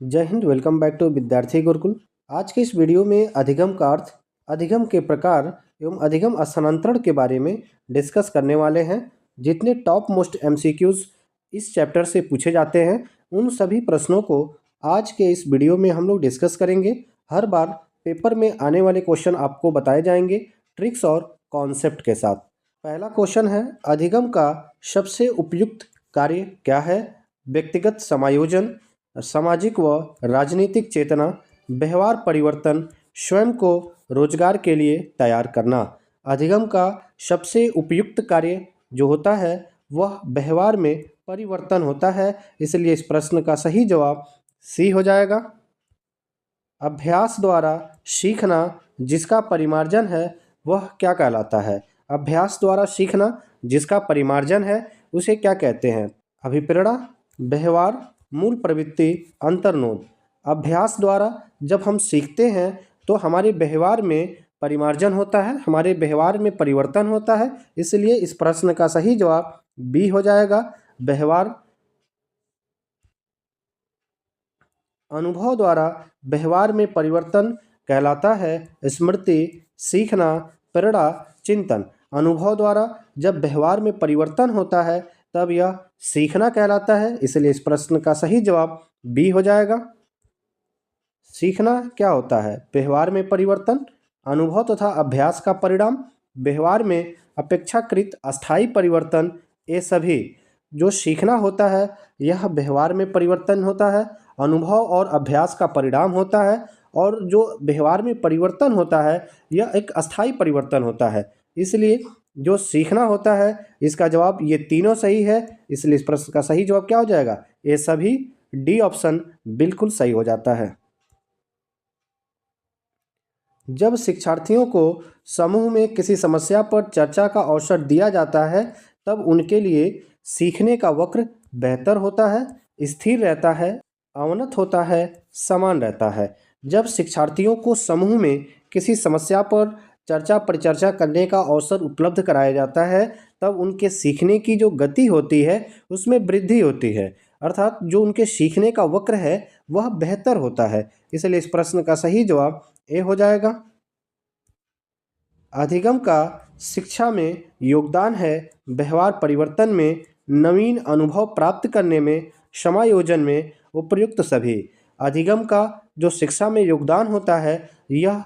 जय Hind. Welcome back to विद्यार्थी गुरुकुल। आज के इस वीडियो में अधिगम का अर्थ, अधिगम के प्रकार एवं अधिगम स्थानांतरण के बारे में डिस्कस करने वाले हैं। जितने टॉप मोस्ट एमसीक्यूज इस चैप्टर से पूछे जाते हैं उन सभी प्रश्नों को आज के इस वीडियो में हम लोग डिस्कस करेंगे। हर बार पेपर में आने वाले क्वेश्चन आपको बताए जाएंगे ट्रिक्स और कॉन्सेप्ट के साथ। पहला क्वेश्चन है, अधिगम का सबसे उपयुक्त कार्य क्या है? व्यक्तिगत समायोजन, सामाजिक व राजनीतिक चेतना, व्यवहार परिवर्तन, स्वयं को रोजगार के लिए तैयार करना। अधिगम का सबसे उपयुक्त कार्य जो होता है वह व्यवहार में परिवर्तन होता है, इसलिए इस प्रश्न का सही जवाब सी हो जाएगा। अभ्यास द्वारा सीखना जिसका परिमार्जन है वह क्या कहलाता है? अभ्यास द्वारा सीखना जिसका परिमार्जन है उसे क्या कहते हैं? अभिप्रेरणा, व्यवहार, मूल प्रवृत्ति, अंतर्नोद। अभ्यास द्वारा जब हम सीखते हैं तो हमारे व्यवहार में परिमार्जन होता है, हमारे व्यवहार में परिवर्तन होता है, इसलिए इस प्रश्न का सही जवाब बी हो जाएगा, व्यवहार। अनुभव द्वारा व्यवहार में परिवर्तन कहलाता है स्मृति, सीखना, प्रेरणा, चिंतन। अनुभव द्वारा जब व्यवहार में परिवर्तन होता है तब यह सीखना कहलाता है, इसलिए इस प्रश्न का सही जवाब बी हो जाएगा। सीखना क्या होता है? व्यवहार में परिवर्तन, अनुभव तथा अभ्यास का परिणाम, व्यवहार में अपेक्षाकृत अस्थायी परिवर्तन। ये सभी जो सीखना होता है यह व्यवहार में परिवर्तन होता है, अनुभव और अभ्यास का परिणाम होता है, और जो व्यवहार में परिवर्तन होता है यह एक अस्थायी परिवर्तन होता है। इसलिए जो सीखना होता है इसका जवाब ये तीनों सही है, इसलिए इस प्रश्न का सही जवाब क्या हो जाएगा? ये सभी डी ऑप्शन बिल्कुल सही हो जाता है। जब शिक्षार्थियों को समूह में किसी समस्या पर चर्चा का अवसर दिया जाता है तब उनके लिए सीखने का वक्र बेहतर होता है, स्थिर रहता है, अवनत होता है, समान रहता है। जब शिक्षार्थियों को समूह में किसी समस्या पर चर्चा परिचर्चा करने का अवसर उपलब्ध कराया जाता है तब उनके सीखने की जो गति होती है उसमें वृद्धि होती है, अर्थात जो उनके सीखने का वक्र है वह बेहतर होता है, इसलिए इस प्रश्न का सही जवाब ए हो जाएगा। अधिगम का शिक्षा में योगदान है व्यवहार परिवर्तन में, नवीन अनुभव प्राप्त करने में, समायोजन में, उपयुक्त सभी। अधिगम का जो शिक्षा में योगदान होता है यह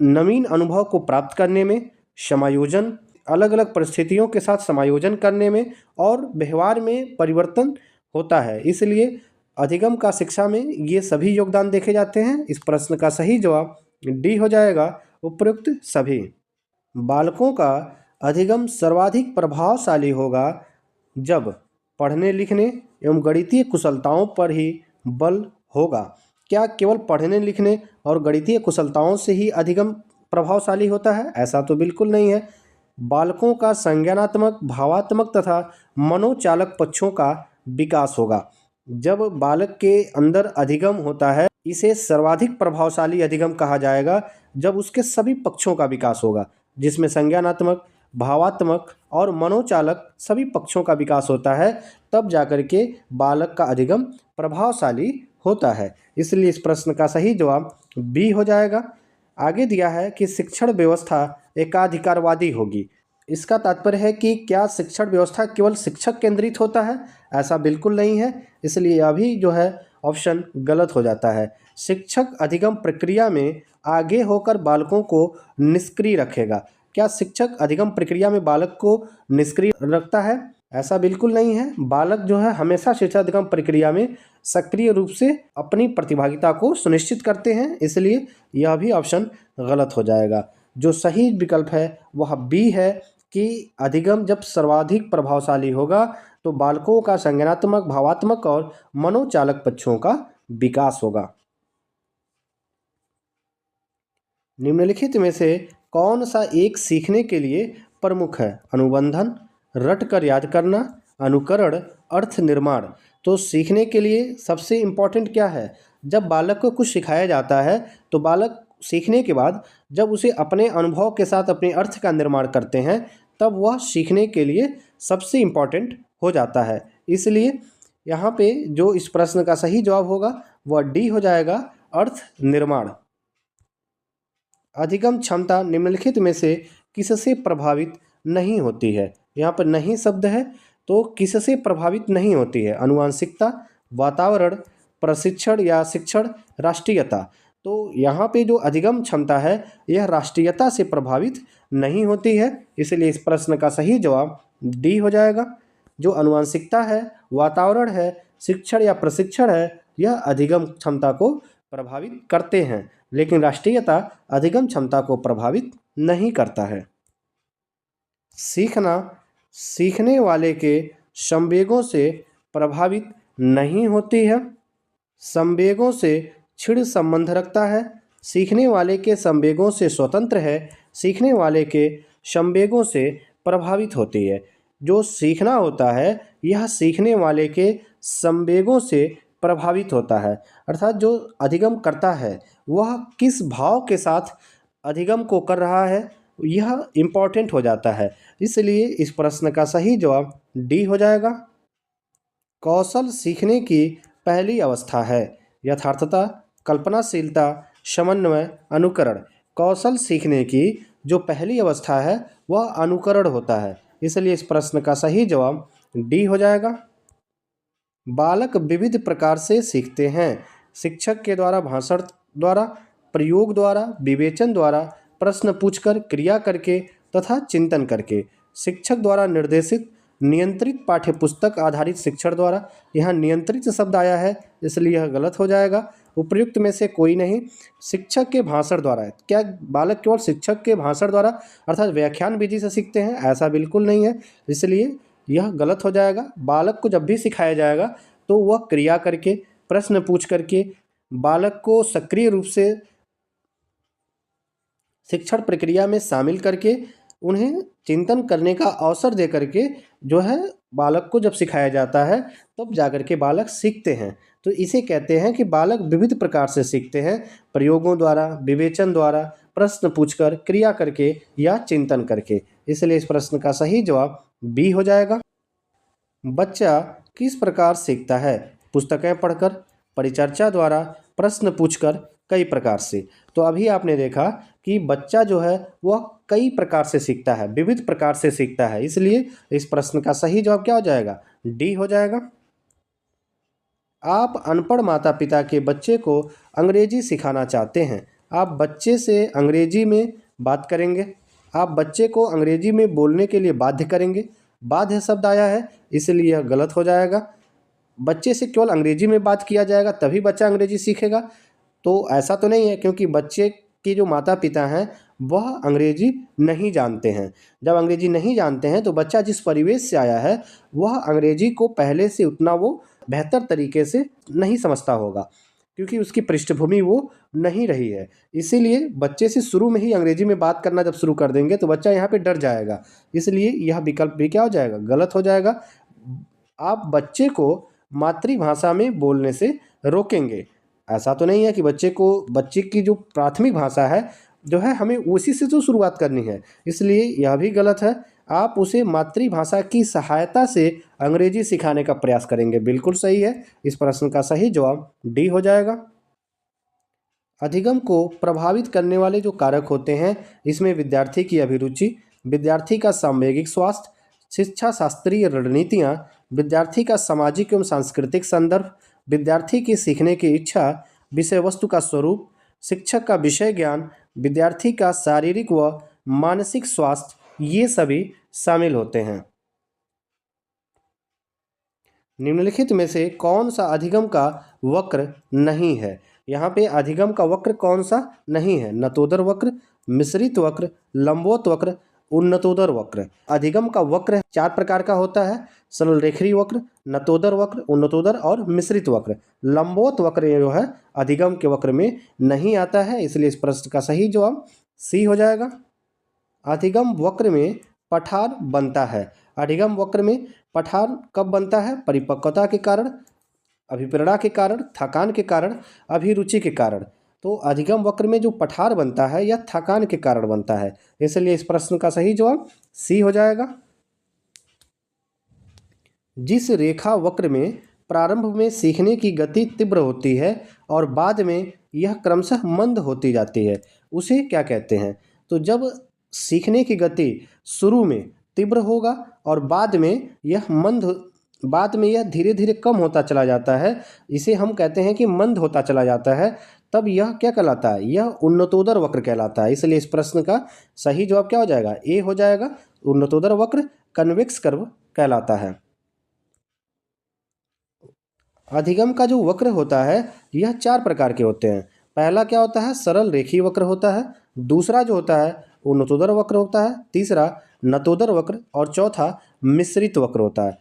नवीन अनुभव को प्राप्त करने में, समायोजन, अलग अलग परिस्थितियों के साथ समायोजन करने में और व्यवहार में परिवर्तन होता है, इसलिए अधिगम का शिक्षा में ये सभी योगदान देखे जाते हैं। इस प्रश्न का सही जवाब डी हो जाएगा, उपयुक्त सभी। बालकों का अधिगम सर्वाधिक प्रभावशाली होगा जब पढ़ने लिखने एवं गणितीय कुशलताओं पर ही बल होगा। क्या केवल पढ़ने लिखने और गणितीय कुशलताओं से ही अधिगम प्रभावशाली होता है? ऐसा तो बिल्कुल नहीं है। बालकों का संज्ञानात्मक, भावात्मक तथा मनोचालक पक्षों का विकास होगा। जब बालक के अंदर अधिगम होता है इसे सर्वाधिक प्रभावशाली अधिगम कहा जाएगा जब उसके सभी पक्षों का विकास होगा, जिसमें संज्ञानात्मक, भावात्मक और मनोचालक सभी पक्षों का विकास होता है, तब जाकर के बालक का अधिगम प्रभावशाली होता है, इसलिए इस प्रश्न का सही जवाब बी हो जाएगा। आगे दिया है कि शिक्षण व्यवस्था एकाधिकारवादी होगी। इसका तात्पर्य है कि क्या शिक्षण व्यवस्था केवल शिक्षक केंद्रित होता है? ऐसा बिल्कुल नहीं है, इसलिए अभी जो है ऑप्शन गलत हो जाता है। शिक्षक अधिगम प्रक्रिया में आगे होकर बालकों को निष्क्रिय रखेगा। क्या शिक्षक अधिगम प्रक्रिया में बालक को निष्क्रिय रखता है? ऐसा बिल्कुल नहीं है। बालक जो है हमेशा शिक्षा अधिगम प्रक्रिया में सक्रिय रूप से अपनी प्रतिभागिता को सुनिश्चित करते हैं, इसलिए यह भी ऑप्शन गलत हो जाएगा। जो सही विकल्प है वह बी है कि अधिगम जब सर्वाधिक प्रभावशाली होगा तो बालकों का संज्ञानात्मक, भावात्मक और मनोचालक पक्षों का विकास होगा। निम्नलिखित में से कौन सा एक सीखने के लिए प्रमुख है? अनुबंधन, रट कर याद करना, अनुकरण, अर्थ निर्माण। तो सीखने के लिए सबसे इम्पोर्टेंट क्या है? जब बालक को कुछ सिखाया जाता है तो बालक सीखने के बाद जब उसे अपने अनुभव के साथ अपने अर्थ का निर्माण करते हैं तब वह सीखने के लिए सबसे इम्पोर्टेंट हो जाता है। इसलिए यहाँ पे जो इस प्रश्न का सही जवाब होगा वह डी हो जाएगा, अर्थ निर्माण। अधिगम क्षमता निम्नलिखित में से किससे प्रभावित नहीं होती है? यहाँ पर नहीं शब्द है, तो किससे प्रभावित नहीं होती है? आनुवंशिकता, वातावरण, प्रशिक्षण या शिक्षण, राष्ट्रीयता। तो यहाँ पे जो अधिगम क्षमता है यह राष्ट्रीयता से प्रभावित नहीं होती है, इसलिए इस प्रश्न का सही जवाब डी हो जाएगा। जो आनुवंशिकता है, वातावरण है, शिक्षण या प्रशिक्षण है, यह अधिगम क्षमता को प्रभावित करते हैं, लेकिन राष्ट्रीयता अधिगम क्षमता को प्रभावित नहीं करता है। सीखना सीखने वाले के संवेगों से प्रभावित नहीं होती है। संवेगों से छिड़ संबंध रखता है। सीखने वाले के संवेगों से स्वतंत्र है। सीखने वाले के संवेगों से प्रभावित होती है। जो सीखना होता है यह सीखने वाले के संवेगों से प्रभावित होता है, अर्थात जो अधिगम करता है वह किस भाव के साथ अधिगम को कर रहा है यह इम्पॉर्टेंट हो जाता है, इसलिए इस प्रश्न का सही जवाब डी हो जाएगा। कौशल सीखने की पहली अवस्था है। यथार्थता, कल्पनाशीलता, समन्वय, अनुकरण। कौशल सीखने की जो पहली अवस्था है वह अनुकरण होता है, इसलिए इस प्रश्न का सही जवाब डी हो जाएगा। बालक विविध प्रकार से सीखते हैं। शिक्षक के द्वारा, भाषण द्वारा, प्रयोग द्वारा, विवेचन द्वारा, प्रश्न पूछकर, क्रिया करके तथा चिंतन करके। शिक्षक द्वारा निर्देशित, नियंत्रित, पाठ्यपुस्तक आधारित शिक्षण द्वारा। यहाँ नियंत्रित शब्द आया है इसलिए यह गलत हो जाएगा, उपर्युक्त में से कोई नहीं। शिक्षक के भाषण द्वारा। क्या बालक केवल शिक्षक के भाषण द्वारा अर्थात व्याख्यान विधि से सीखते हैं? ऐसा बिल्कुल नहीं है, इसलिए यह गलत हो जाएगा। बालक को जब भी सिखाया जाएगा तो वह क्रिया करके, प्रश्न पूछ करके, बालक को सक्रिय रूप से शिक्षण प्रक्रिया में शामिल करके, उन्हें चिंतन करने का अवसर दे करके जो है बालक को जब सिखाया जाता है तब जाकर के बालक सीखते हैं। तो इसे कहते हैं कि बालक विविध प्रकार से सीखते हैं, प्रयोगों द्वारा, विवेचन द्वारा, प्रश्न पूछकर, क्रिया करके या चिंतन करके। इसलिए इस प्रश्न का सही जवाब बी हो जाएगा। बच्चा किस प्रकार सीखता है? पुस्तकें पढ़कर, परिचर्चा द्वारा, प्रश्न पूछकर, कई प्रकार से। तो अभी आपने देखा कि बच्चा जो है वह कई प्रकार से सीखता है, विविध प्रकार से सीखता है, इसलिए इस प्रश्न का सही जवाब क्या हो जाएगा? डी हो जाएगा। आप अनपढ़ माता पिता के बच्चे को अंग्रेजी सिखाना चाहते हैं। आप बच्चे से अंग्रेजी में बात करेंगे। आप बच्चे को अंग्रेजी में बोलने के लिए बाध्य करेंगे। बाध्य शब्द आया है इसलिए यह गलत हो जाएगा। बच्चे से केवल अंग्रेजी में बात किया जाएगा तभी बच्चा अंग्रेजी सीखेगा, तो ऐसा तो नहीं है, क्योंकि बच्चे के जो माता पिता हैं वह अंग्रेजी नहीं जानते हैं। जब अंग्रेजी नहीं जानते हैं तो बच्चा जिस परिवेश से आया है वह अंग्रेजी को पहले से उतना वो बेहतर तरीके से नहीं समझता होगा, क्योंकि उसकी पृष्ठभूमि वो नहीं रही है। इसीलिए बच्चे से शुरू में ही अंग्रेजी में बात करना जब शुरू कर देंगे तो बच्चा यहाँ पे डर जाएगा, इसलिए यह विकल्प भी क्या हो जाएगा? गलत हो जाएगा। आप बच्चे को मातृभाषा में बोलने से रोकेंगे। ऐसा तो नहीं है कि बच्चे की जो प्राथमिक भाषा है जो है हमें उसी से तो शुरुआत करनी है, इसलिए यह भी गलत है। आप उसे मातृभाषा की सहायता से अंग्रेजी सिखाने का प्रयास करेंगे, बिल्कुल सही है। इस प्रश्न का सही जवाब डी हो जाएगा। अधिगम को प्रभावित करने वाले जो कारक होते हैं इसमें विद्यार्थी की अभिरुचि, विद्यार्थी का सामवेगिक स्वास्थ्य, शिक्षा शास्त्रीय रणनीतियाँ, विद्यार्थी का सामाजिक एवं सांस्कृतिक संदर्भ, विद्यार्थी की सीखने की इच्छा, विषय वस्तु का स्वरूप, शिक्षक का विषय ज्ञान, विद्यार्थी का शारीरिक व मानसिक स्वास्थ्य, ये सभी शामिल होते हैं। निम्नलिखित में से कौन सा अधिगम का वक्र नहीं है? यहाँ पे अधिगम का वक्र कौन सा नहीं है? नतोदर वक्र, मिश्रित वक्र, लंबवत वक्र, उन्नतोदर वक्र। अधिगम का वक्र 4 प्रकार का होता है: सरल रेखीय वक्र, नतोदर वक्र, उन्नतोदर और मिश्रित वक्र। लंबवत वक्र जो है अधिगम के वक्र में नहीं आता है, इसलिए इस प्रश्न का सही जवाब सी हो जाएगा। अधिगम वक्र में पठार बनता है। अधिगम वक्र में पठार कब बनता है? परिपक्वता के कारण, अभिप्रेरणा के कारण, थकान के कारण, अभिरुचि के कारण। तो अधिगम वक्र में जो पठार बनता है यह थकान के कारण बनता है, इसलिए इस प्रश्न का सही जवाब सी हो जाएगा। जिस रेखा वक्र में प्रारंभ में सीखने की गति तीव्र होती है और बाद में यह क्रमशः मंद होती जाती है, उसे क्या कहते हैं? तो जब सीखने की गति शुरू में तीव्र होगा और बाद में यह धीरे-धीरे कम होता चला जाता है, इसे हम कहते हैं कि मंद होता चला जाता है, तब यह क्या कहलाता है? यह उन्नतोदर वक्र कहलाता है। इसलिए इस प्रश्न का सही जवाब क्या हो जाएगा? ए हो जाएगा। उन्नतोदर वक्र कन्वेक्स कर्व कहलाता है। अधिगम का जो वक्र होता है यह 4 प्रकार के होते हैं। पहला क्या होता है? सरल रेखीय वक्र होता है। दूसरा जो होता है उन्नतोदर वक्र होता है। तीसरा नतोदर वक्र और चौथा मिश्रित वक्र होता है।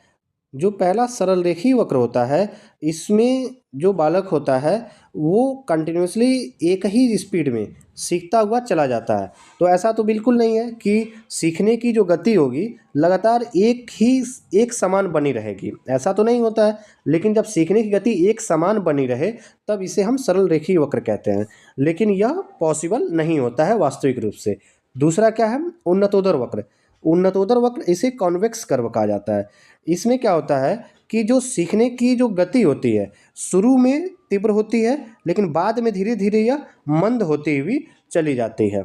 जो पहला सरल रेखीय वक्र होता है, इसमें जो बालक होता है वो कंटिन्यूअसली एक ही स्पीड में सीखता हुआ चला जाता है। तो ऐसा तो बिल्कुल नहीं है कि सीखने की जो गति होगी लगातार एक समान बनी रहेगी, ऐसा तो नहीं होता है। लेकिन जब सीखने की गति एक समान बनी रहे तब इसे हम सरल रेखीय वक्र कहते हैं, लेकिन यह पॉसिबल नहीं होता है वास्तविक रूप से। दूसरा क्या है? उन्नतोदर वक्र। उन्नतोदर वक्र इसे कॉन्वेक्स कर्व कहा जाता है। इसमें क्या होता है कि जो सीखने की जो गति होती है शुरू में तीव्र होती है, लेकिन बाद में धीरे धीरे यह मंद होती हुई चली जाती है।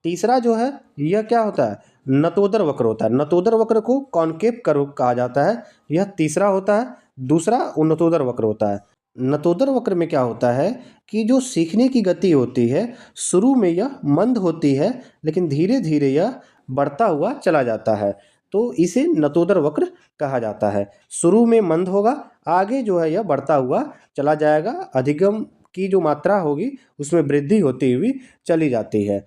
तीसरा जो है यह क्या होता है? नतोदर वक्र होता है। नतोदर वक्र को कॉनकेव कर्व कहा जाता है, यह तीसरा होता है। दूसरा उन्नतोदर वक्र होता है। नतोदर वक्र में क्या होता है कि जो सीखने की गति होती है शुरू में यह मंद होती है, लेकिन धीरे धीरे यह बढ़ता हुआ चला जाता है, तो इसे नतोदर वक्र कहा जाता है। शुरू में मंद होगा, आगे जो है यह बढ़ता हुआ चला जाएगा, अधिगम की जो मात्रा होगी उसमें वृद्धि होती हुई चली जाती है।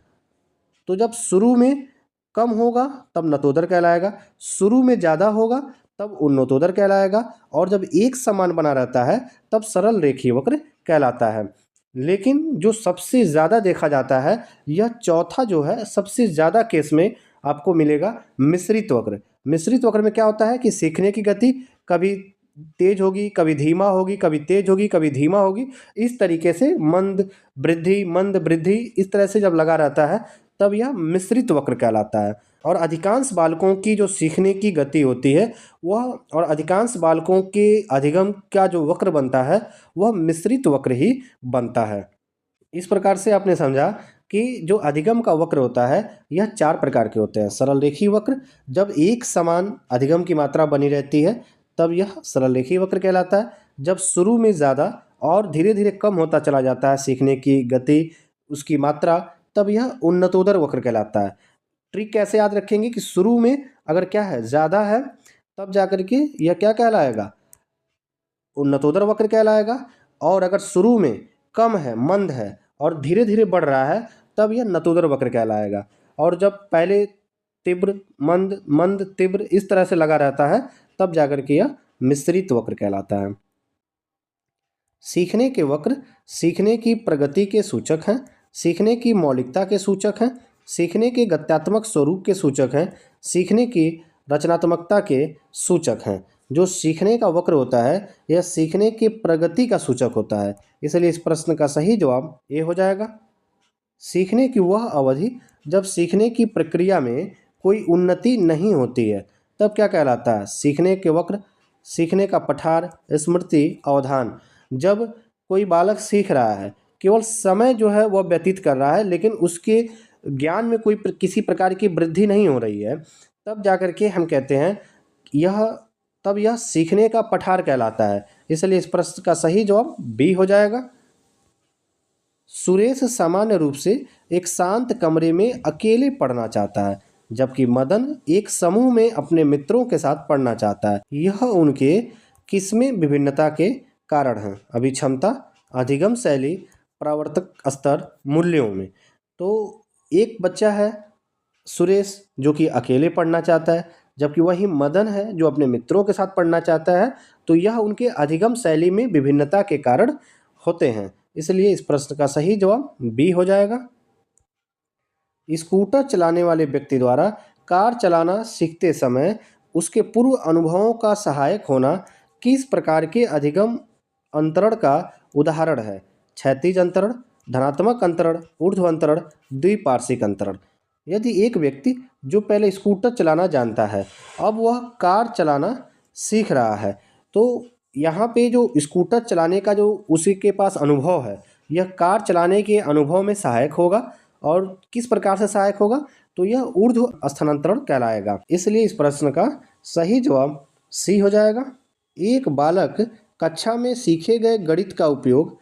तो जब शुरू में कम होगा तब नतोदर कहलाएगा, शुरू में ज़्यादा होगा तब उन्नतोदर कहलाएगा, और जब एक समान बना रहता है तब सरल रेखीय वक्र कहलाता है। लेकिन जो सबसे ज़्यादा देखा जाता है यह चौथा जो है, सबसे ज़्यादा केस में आपको मिलेगा मिश्रित वक्र। मिश्रित वक्र में क्या होता है कि सीखने की गति कभी तेज होगी, कभी धीमा होगी, कभी तेज होगी, कभी धीमा होगी, इस तरीके से मंद वृद्धि इस तरह से जब लगा रहता है तब यह मिश्रित वक्र कहलाता है। और अधिकांश बालकों की जो सीखने की गति होती है और अधिकांश बालकों के अधिगम का जो वक्र बनता है वह मिश्रित वक्र ही बनता है। इस प्रकार से आपने समझा कि जो अधिगम का वक्र होता है यह 4 प्रकार के होते हैं। सरल रेखीय वक्र, जब एक समान अधिगम की मात्रा बनी रहती है तब यह सरल रेखीय वक्र कहलाता है। जब शुरू में ज़्यादा और धीरे धीरे कम होता चला जाता है सीखने की गति, उसकी मात्रा, तब यह उन्नतोदर वक्र कहलाता है। ट्रिक कैसे याद रखेंगे कि शुरू में अगर क्या है, ज़्यादा है, तब जाकर के यह क्या कहलाएगा? उन्नतोदर वक्र कहलाएगा। और अगर शुरू में कम है, मंद है और धीरे धीरे बढ़ रहा है तब यह नतोदर वक्र कहलाएगा। और जब पहले तीव्र मंद मंद तीव्र इस तरह से लगा रहता है तब जाकर के यह मिश्रित वक्र कहलाता है। सीखने के वक्र सीखने की प्रगति के सूचक हैं, सीखने की मौलिकता के सूचक हैं, सीखने के गत्यात्मक स्वरूप के सूचक हैं, सीखने की रचनात्मकता के सूचक हैं। जो सीखने का वक्र होता है यह सीखने की प्रगति का सूचक होता है, इसलिए इस प्रश्न का सही जवाब ए हो जाएगा। सीखने की वह अवधि जब सीखने की प्रक्रिया में कोई उन्नति नहीं होती है तब क्या कहलाता है? सीखने के वक्र, सीखने का पठार, स्मृति, अवधान। जब कोई बालक सीख रहा है, केवल समय जो है वह व्यतीत कर रहा है, लेकिन उसके ज्ञान में किसी प्रकार की वृद्धि नहीं हो रही है, तब जाकर के हम कहते हैं तब यह सीखने का पठार कहलाता है। इसलिए इस प्रश्न का सही जवाब बी हो जाएगा। सुरेश सामान्य रूप से एक शांत कमरे में अकेले पढ़ना चाहता है, जबकि मदन एक समूह में अपने मित्रों के साथ पढ़ना चाहता है। यह उनके किसमें विभिन्नता के कारण हैं? अभिक्षमता, अधिगम शैली, प्रवर्तक स्तर, मूल्यों में। तो एक बच्चा है सुरेश जो कि अकेले पढ़ना चाहता है, जबकि वही मदन है जो अपने मित्रों के साथ पढ़ना चाहता है, तो यह उनके अधिगम शैली में विभिन्नता के कारण होते हैं। इसलिए इस प्रश्न का सही जवाब बी हो जाएगा। स्कूटर चलाने वाले व्यक्ति द्वारा कार चलाना सीखते समय उसके पूर्व अनुभवों का सहायक होना किस प्रकार के अधिगम अंतरण का उदाहरण है? क्षैतिज अंतरण, धनात्मक अंतरण, ऊर्ध्व अंतरण, द्विपार्श्विक अंतरण। यदि एक व्यक्ति जो पहले स्कूटर चलाना जानता है अब वह कार चलाना सीख रहा है, तो यहाँ पे जो स्कूटर चलाने का जो उसी के पास अनुभव है, यह कार चलाने के अनुभव में सहायक होगा। और किस प्रकार से सहायक होगा? तो यह ऊर्ध्व स्थानांतरण कहलाएगा। इसलिए इस प्रश्न का सही जवाब सी हो जाएगा। एक बालक कक्षा में सीखे गए गणित का उपयोग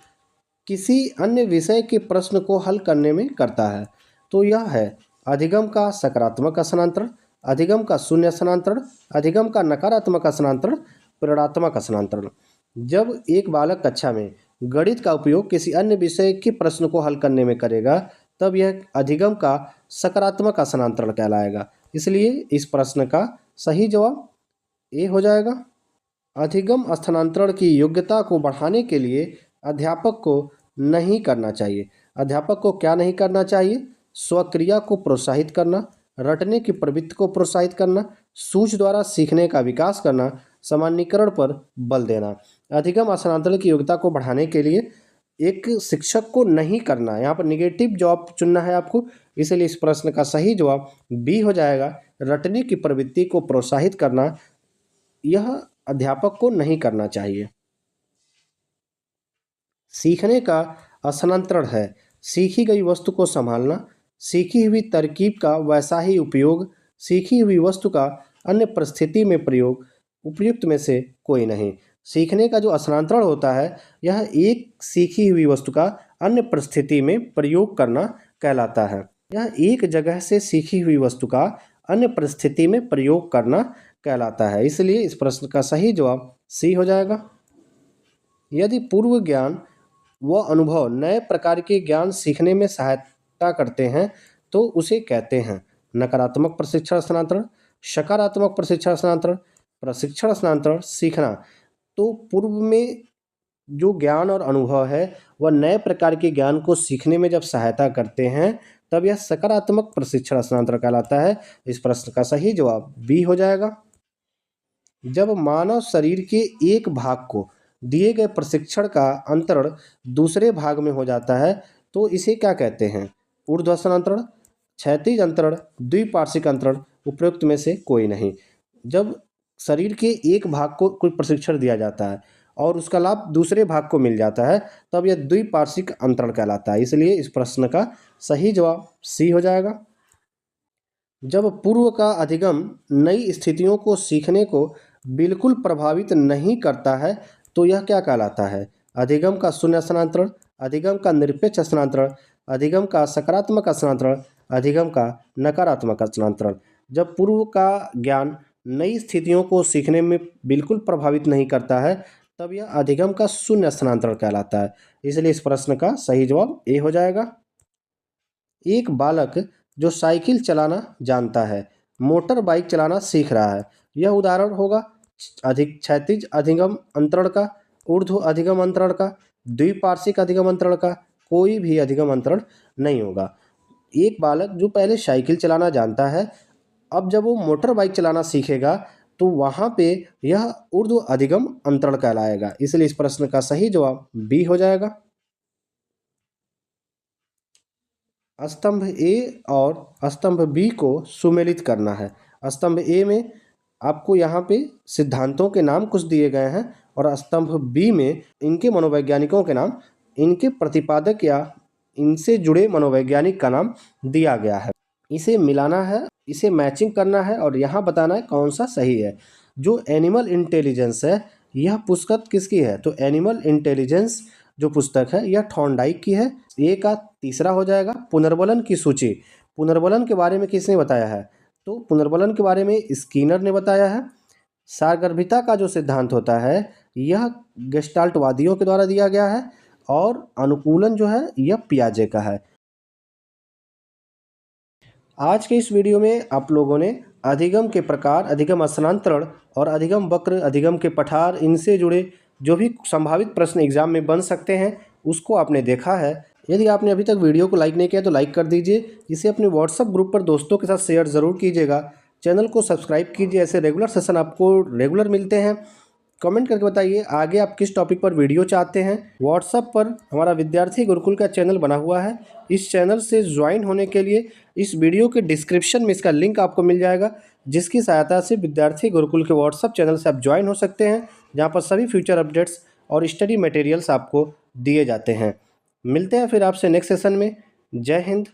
किसी अन्य विषय के प्रश्न को हल करने में करता है। तो यह है अधिगम का सकारात्मक स्थानांतरण, अधिगम का शून्य स्थानांतरण, अधिगम का नकारात्मक स्थानांतरण, ऋणात्मक स्थानांतरण। जब एक बालक कक्षा में गणित का उपयोग किसी अन्य विषय के प्रश्न को हल करने में करेगा, तब यह अधिगम का सकारात्मक स्थानांतरण कहलाएगा। इसलिए इस प्रश्न का सही जवाब ए हो जाएगा। अधिगम स्थानांतरण की योग्यता को बढ़ाने के लिए अध्यापक को नहीं करना चाहिए। अध्यापक को क्या नहीं करना चाहिए? स्वक्रिया को प्रोत्साहित करना, रटने की प्रवृत्ति को प्रोत्साहित करना, सूझ द्वारा सीखने का विकास करना, सामान्यीकरण पर बल देना। अधिगम स्थानांतरण की योग्यता को बढ़ाने के लिए एक शिक्षक को नहीं करना, यहाँ पर निगेटिव जवाब चुनना है आपको। इसलिए इस प्रश्न का सही जवाब बी हो जाएगा। रटने की प्रवृत्ति को प्रोत्साहित करना, यह अध्यापक को नहीं करना चाहिए। सीखने का स्थानांतरण है सीखी गई वस्तु को संभालना, सीखी हुई तरकीब का वैसा ही उपयोग, सीखी हुई वस्तु का अन्य परिस्थिति में प्रयोग, उपयुक्त में से कोई नहीं। सीखने का जो स्थानांतरण होता है, यह एक सीखी हुई वस्तु का अन्य परिस्थिति में प्रयोग करना कहलाता है। यह एक जगह से सीखी हुई वस्तु का अन्य परिस्थिति में प्रयोग करना कहलाता है। इसलिए इस प्रश्न का सही जवाब सी हो जाएगा। यदि पूर्व ज्ञान व अनुभव नए प्रकार के ज्ञान सीखने में सहायता करते हैं, तो उसे कहते हैं नकारात्मक प्रशिक्षण स्थानांतरण, सकारात्मक प्रशिक्षण स्थानांतरण, प्रशिक्षण स्थानांतरण। सीखना तो पूर्व में जो ज्ञान और अनुभव है वह नए प्रकार के ज्ञान को सीखने में जब सहायता करते हैं, तब यह सकारात्मक प्रशिक्षण स्थानांतरण कहलाता है। इस प्रश्न का सही जवाब बी हो जाएगा। जब मानव शरीर के एक भाग को दिए गए प्रशिक्षण का अंतरण दूसरे भाग में हो जाता है, तो इसे क्या कहते हैं? ऊर्ध्व स्थानांतरण, क्षैतिज अंतरण, द्विपार्श्विक अंतरण, उपयुक्त में से कोई नहीं। जब शरीर के एक भाग को कोई प्रशिक्षण दिया जाता है और उसका लाभ दूसरे भाग को मिल जाता है, तब यह द्विपार्श्विक अंतरण कहलाता है। इसलिए इस प्रश्न का सही जवाब सी हो जाएगा। जब पूर्व का अधिगम नई स्थितियों को सीखने को बिल्कुल प्रभावित नहीं करता है, तो यह क्या कहलाता है? अधिगम का शून्य स्थानांतरण, अधिगम का निरपेक्ष स्थानांतरण, अधिगम का सकारात्मक स्थानांतरण, अधिगम का नकारात्मक स्थानांतरण। जब पूर्व का ज्ञान नई स्थितियों को सीखने में बिल्कुल प्रभावित नहीं करता है, तब यह अधिगम का शून्य स्थानांतरण कहलाता है। इसलिए इस प्रश्न का सही जवाब ए हो जाएगा। एक बालक जो साइकिल चलाना जानता है, मोटर बाइक चलाना सीख रहा है, यह उदाहरण होगा अधिक क्षैतिज अधिगम अंतरण का, ऊर्ध्व अधिगम अंतरण का, द्विपार्श्विक अधिगम अंतरण का। कोई भी अधिगम अंतरण नहीं होगा। एक बालक जो पहले साइकिल चलाना जानता है, अब जब वो मोटर बाइक चलाना सीखेगा, तो वहाँ पे यह ऊर्ध्व अधिगम अंतरण कहलाएगा। इसलिए इस प्रश्न का सही जवाब बी हो जाएगा। स्तंभ ए और स्तंभ बी को सुमेलित करना है। स्तंभ ए में आपको यहाँ पे सिद्धांतों के नाम कुछ दिए गए हैं और स्तंभ बी में इनके मनोवैज्ञानिकों के नाम, इनके प्रतिपादक या इनसे जुड़े मनोवैज्ञानिक का नाम दिया गया है। इसे मिलाना है, इसे मैचिंग करना है और यहाँ बताना है कौन सा सही है। जो एनिमल इंटेलिजेंस है, यह पुस्तक किसकी है? तो एनिमल इंटेलिजेंस जो पुस्तक है यह थॉर्नडाइक की है। ए का तीसरा हो जाएगा पुनर्बलन की सूची। पुनर्बलन के बारे में किसने बताया है? तो पुनर्बलन के बारे में स्किनर ने बताया है। सारगर्भिता का जो सिद्धांत होता है, यह गेस्टाल्टवादियों के द्वारा दिया गया है और अनुकूलन जो है यह पियाजे का है। आज के इस वीडियो में आप लोगों ने अधिगम के प्रकार, अधिगम स्थानांतरण और अधिगम वक्र, अधिगम के पठार, इनसे जुड़े जो भी संभावित प्रश्न एग्जाम में बन सकते हैं उसको आपने देखा है। यदि आपने अभी तक वीडियो को लाइक नहीं किया तो लाइक कर दीजिए। इसे अपने व्हाट्सएप ग्रुप पर दोस्तों के साथ शेयर ज़रूर कीजिएगा। चैनल को सब्सक्राइब कीजिए, ऐसे रेगुलर सेशन आपको रेगुलर मिलते हैं। कमेंट करके बताइए आगे आप किस टॉपिक पर वीडियो चाहते हैं। व्हाट्सएप पर हमारा विद्यार्थी गुरुकुल का चैनल बना हुआ है। इस चैनल से ज्वाइन होने के लिए इस वीडियो के डिस्क्रिप्शन में इसका लिंक आपको मिल जाएगा, जिसकी सहायता से विद्यार्थी गुरुकुल के व्हाट्सएप चैनल से आप ज्वाइन हो सकते हैं। जहाँ पर सभी फ्यूचर अपडेट्स और स्टडी मटेरियल्स आपको दिए जाते हैं। मिलते हैं फिर आपसे नेक्स्ट सेशन में। जय हिंद,